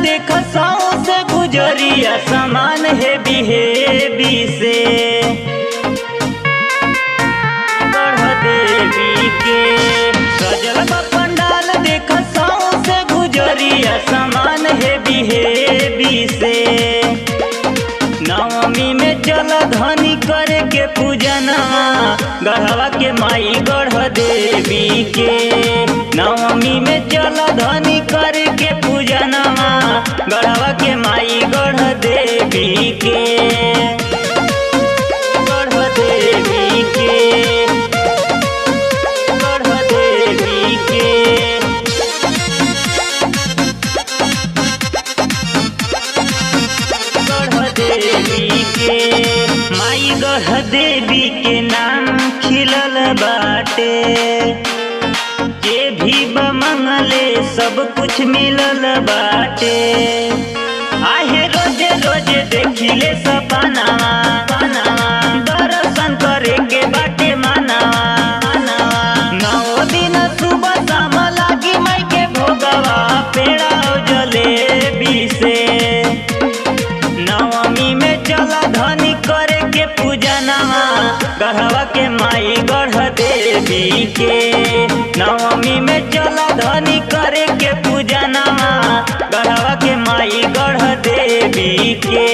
देख साओ से गुजरिया समान है बिहेवी से गढ़ देवी के सजल बा पंडाल देख साओ से गुजरिया समान है बिहेवी से। नवमी में चल धनी करे के पूजना गढ़वा के माई गढ़ देवी के। नवमी में चल धनी करे के पूजना गढ़वा के माई गढ़ देवी के। गढ़ देवी के गढ़ देवी के गढ़ देवी के माई गढ़ देवी के नाम खिलल बाटे। जे भी मंगले सब कुछ मिलल बाटे। आहे रोजे रोजे देखिले सपनावा दर्शन करे के बाटे मानवा। नौ दिन सुबह शाम लागी माई के भोगवा पेड़ा जलेबी से। नवमी में चला धनी करे के पूजनवा गढ़वा के माई गढ़ देवी के। नवमी में चला धनी करे के पूजनवा गढ़वा के माई गढ़ देवी के।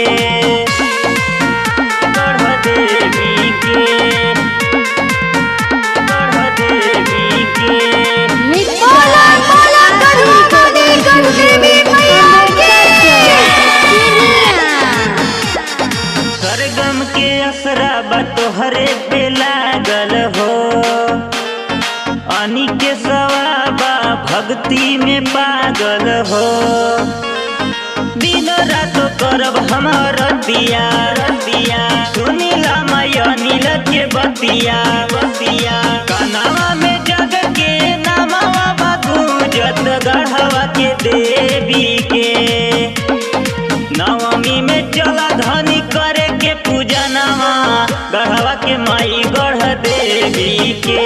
गढ़ देवी के गढ़ देवी के बोला बोला गढ़वा देवी मैया के। सरगम के असरा बा तोहरे पे लागल हो। अनी के सवाबा भक्ति में पागल हो। दिन रात करब हमार रतिया सुनीला मैया नील के बतिया कनावा में जग के नामवा बा गूंजत गढ़वा के देवी के। नवमी में चला धनी करे के पूजनवा गढ़वा के माई गढ़ देवी के।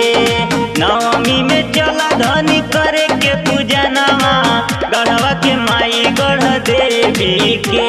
नवमी में चला धनी करे के पूजनवा गढ़वा के माई गढ़ देवी के।